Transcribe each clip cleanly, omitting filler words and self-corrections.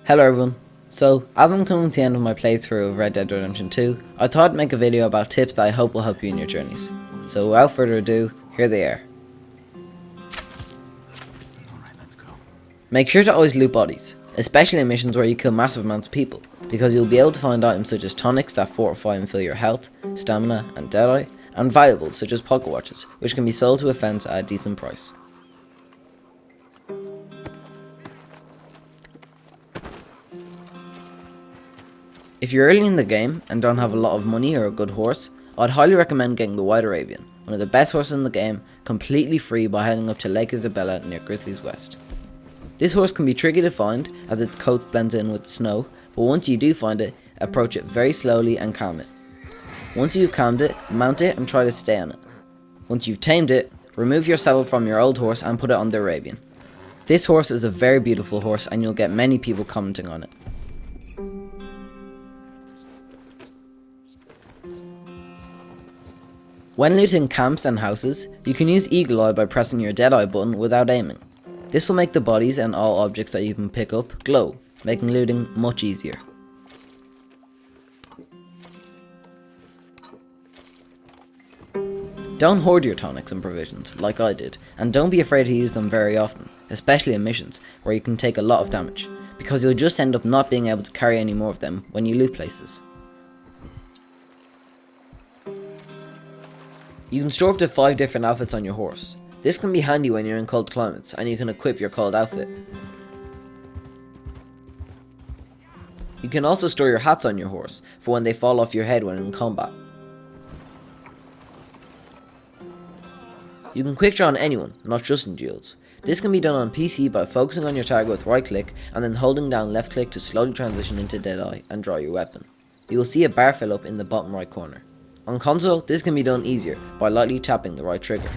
Hello everyone. So, as I'm coming to the end of my playthrough of Red Dead Redemption 2, I thought I'd make a video about tips that I hope will help you in your journeys. So without further ado, here they are. Make sure to always loot bodies, especially in missions where you kill massive amounts of people, because you'll be able to find items such as tonics that fortify and fill your health, stamina and deadeye, and valuables such as pocket watches, which can be sold to a fence at a decent price. If you're early in the game and don't have a lot of money or a good horse, I'd highly recommend getting the White Arabian, one of the best horses in the game, completely free by heading up to Lake Isabella near Grizzly's West. This horse can be tricky to find as its coat blends in with the snow, but once you do find it, approach it very slowly and calm it. Once you've calmed it, mount it and try to stay on it. Once you've tamed it, remove your saddle from your old horse and put it on the Arabian. This horse is a very beautiful horse and you'll get many people commenting on it. When looting camps and houses, you can use Eagle Eye by pressing your Deadeye button without aiming. This will make the bodies and all objects that you can pick up glow, making looting much easier. Don't hoard your tonics and provisions, like I did, and don't be afraid to use them very often, especially in missions, where you can take a lot of damage, because you'll just end up not being able to carry any more of them when you loot places. You can store up to 5 different outfits on your horse. This can be handy when you're in cold climates and you can equip your cold outfit. You can also store your hats on your horse for when they fall off your head when in combat. You can quick draw on anyone, not just in duels. This can be done on PC by focusing on your target with right click and then holding down left click to slowly transition into Deadeye and draw your weapon. You will see a bar fill up in the bottom right corner. On console, this can be done easier by lightly tapping the right trigger.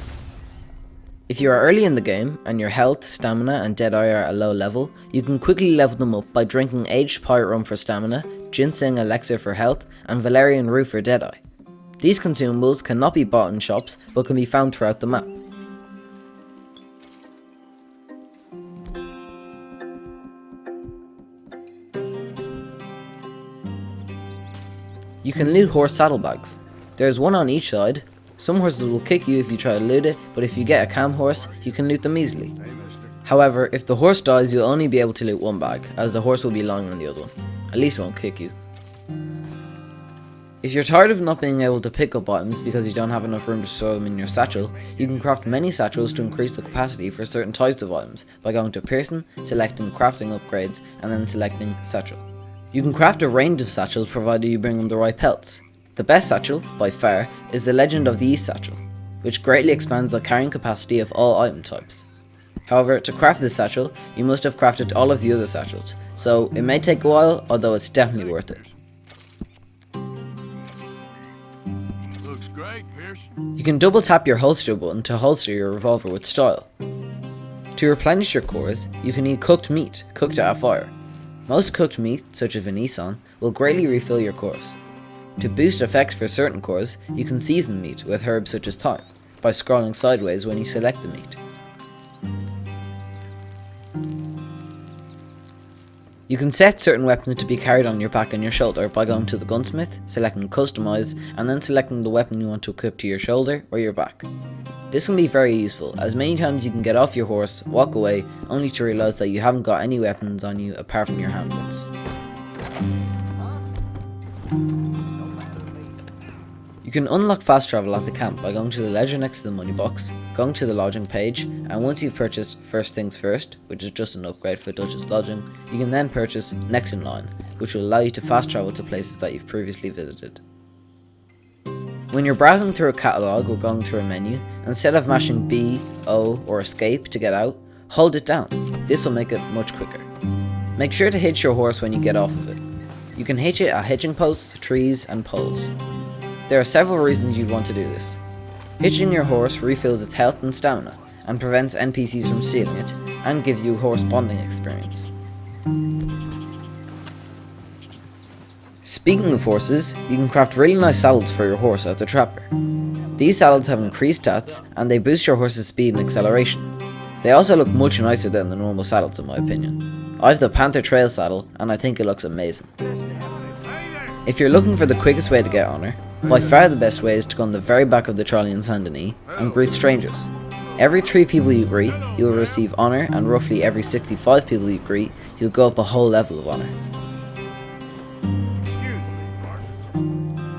If you are early in the game and your health, stamina and deadeye are at a low level, you can quickly level them up by drinking aged pirate rum for stamina, ginseng elixir for health and valerian root for deadeye. These consumables cannot be bought in shops but can be found throughout the map. You can loot horse saddlebags. There's one on each side. Some horses will kick you if you try to loot it, but if you get a calm horse, you can loot them easily. However, if the horse dies, you'll only be able to loot one bag, as the horse will be lying on the other one. At least it won't kick you. If you're tired of not being able to pick up items because you don't have enough room to store them in your satchel, you can craft many satchels to increase the capacity for certain types of items by going to Pearson, selecting crafting upgrades, and then selecting satchel. You can craft a range of satchels provided you bring them the right pelts. The best satchel, by far, is the Legend of the East satchel, which greatly expands the carrying capacity of all item types. However, to craft this satchel, you must have crafted all of the other satchels, so it may take a while, although it's definitely worth it. Looks great, Pierce. You can double tap your holster button to holster your revolver with style. To replenish your cores, you can eat cooked meat, cooked at a fire. Most cooked meat, such as venison, will greatly refill your cores. To boost effects for certain cores, you can season meat with herbs such as thyme, by scrolling sideways when you select the meat. You can set certain weapons to be carried on your back and your shoulder by going to the gunsmith, selecting customize, and then selecting the weapon you want to equip to your shoulder or your back. This can be very useful, as many times you can get off your horse, walk away, only to realise that you haven't got any weapons on you apart from your handguns. You can unlock fast travel at the camp by going to the ledger next to the money box, going to the lodging page, and once you've purchased First Things First, which is just an upgrade for Dutch's lodging, you can then purchase Next in Line, which will allow you to fast travel to places that you've previously visited. When you're browsing through a catalogue or going through a menu, instead of mashing B, O or Escape to get out, hold it down. This will make it much quicker. Make sure to hitch your horse when you get off of it. You can hitch it at hitching posts, trees and poles. There are several reasons you'd want to do this. Hitching your horse refills its health and stamina, and prevents NPCs from stealing it, and gives you horse bonding experience. Speaking of horses, you can craft really nice saddles for your horse at the trapper. These saddles have increased stats, and they boost your horse's speed and acceleration. They also look much nicer than the normal saddles in my opinion. I have the Panther Trail saddle and I think it looks amazing. If you're looking for the quickest way to get honour, by far the best way is to go on the very back of the trolley in Saint Denis and greet strangers. Every 3 people you greet, you will receive honour, and roughly every 65 people you greet, you'll go up a whole level of honour.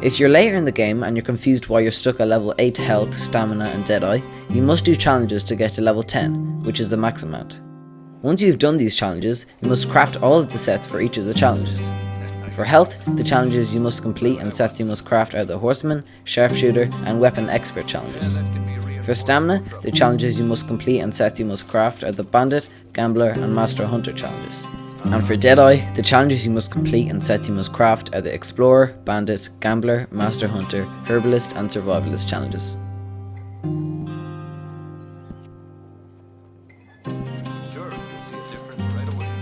If you're later in the game and you're confused why you're stuck at level 8 health, stamina and deadeye, you must do challenges to get to level 10, which is the max amount. Once you've done these challenges, you must craft all of the sets for each of the challenges. For health, the challenges you must complete and sets you must craft are the Horseman, Sharpshooter and Weapon Expert challenges. For stamina, the challenges you must complete and sets you must craft are the Bandit, Gambler and Master Hunter challenges. And for Deadeye, the challenges you must complete and sets you must craft are the Explorer, Bandit, Gambler, Master Hunter, Herbalist and Survivalist challenges.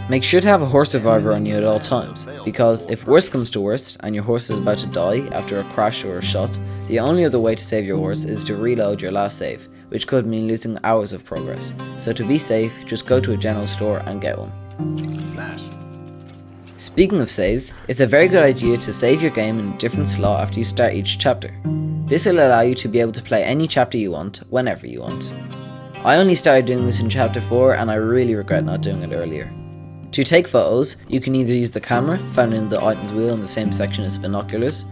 Make sure to have a horse survivor on you at all times, because if worst comes to worst and your horse is about to die after a crash or a shot, the only other way to save your horse is to reload your last save, which could mean losing hours of progress. So to be safe, just go to a general store and get one. Speaking of saves, it's a very good idea to save your game in a different slot after you start each chapter. This will allow you to be able to play any chapter you want, whenever you want. I only started doing this in chapter 4 and I really regret not doing it earlier. To take photos, you can either use the camera, found in the items wheel in the same section as binoculars,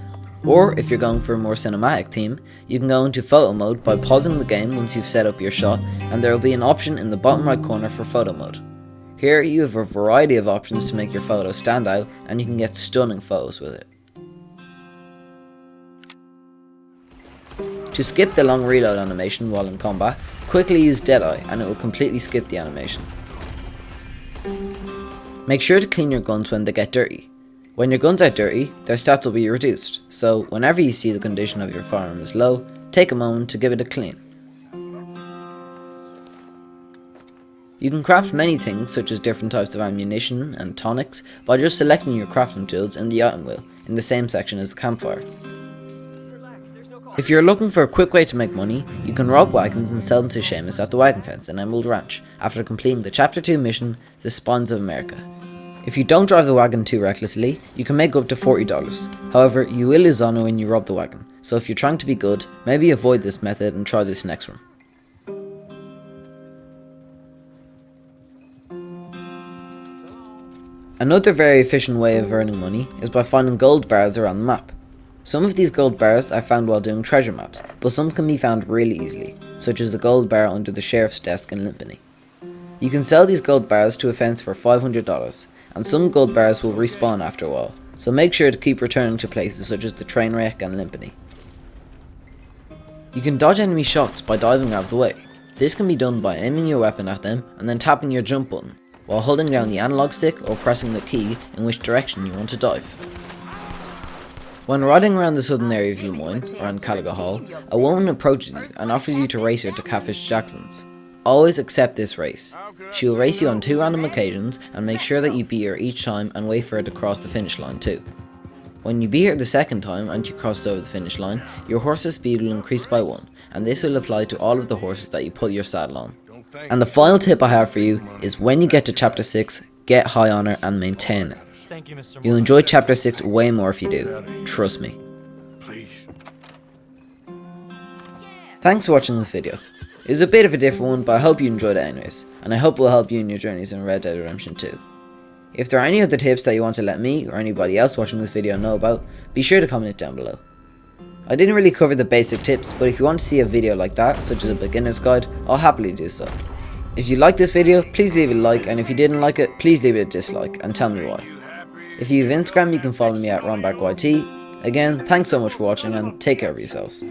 or if you're going for a more cinematic theme, you can go into photo mode by pausing the game once you've set up your shot, and there will be an option in the bottom right corner for photo mode. Here you have a variety of options to make your photo stand out, and you can get stunning photos with it. To skip the long reload animation while in combat, quickly use Deadeye and it will completely skip the animation. Make sure to clean your guns when they get dirty. When your guns are dirty, their stats will be reduced, so whenever you see the condition of your firearm is low, take a moment to give it a clean. You can craft many things such as different types of ammunition and tonics by just selecting your crafting tools in the item wheel, in the same section as the campfire. If you're looking for a quick way to make money, you can rob wagons and sell them to Seamus at the Wagon Fence in Emerald Ranch after completing the Chapter 2 mission, The Spawns of America. If you don't drive the wagon too recklessly, you can make up to $40. However, you will lose honour when you rob the wagon, so if you're trying to be good, maybe avoid this method and try this next one. Another very efficient way of earning money is by finding gold bars around the map. Some of these gold bars are found while doing treasure maps, but some can be found really easily, such as the gold bar under the sheriff's desk in Limpany. You can sell these gold bars to a fence for $500, and some gold bars will respawn after a while, so make sure to keep returning to places such as the train wreck and Limpany. You can dodge enemy shots by diving out of the way. This can be done by aiming your weapon at them and then tapping your jump button, while holding down the analog stick or pressing the key in which direction you want to dive. When riding around the southern area of Lemoyne, or in Caliga Hall, a woman approaches you and offers you to race her to Catfish Jackson's. Always accept this race. She will race you on 2 random occasions and make sure that you beat her each time and wait for her to cross the finish line too. When you beat her the second time and you cross over the finish line, your horse's speed will increase by 1, and this will apply to all of the horses that you put your saddle on. And the final tip I have for you is when you get to Chapter 6, get high honour and maintain it. You'll enjoy Chapter 6 way more if you do, trust me. Thanks for watching this video. It was a bit of a different one, but I hope you enjoyed it anyways, and I hope it will help you in your journeys in Red Dead Redemption 2. If there are any other tips that you want to let me or anybody else watching this video know about, be sure to comment it down below. I didn't really cover the basic tips, but if you want to see a video like that, such as a beginner's guide, I'll happily do so. If you liked this video, please leave it a like, and if you didn't like it, please leave it a dislike, and tell me why. If you have Instagram, you can follow me at RombarkYT. Again, thanks so much for watching, and take care of yourselves.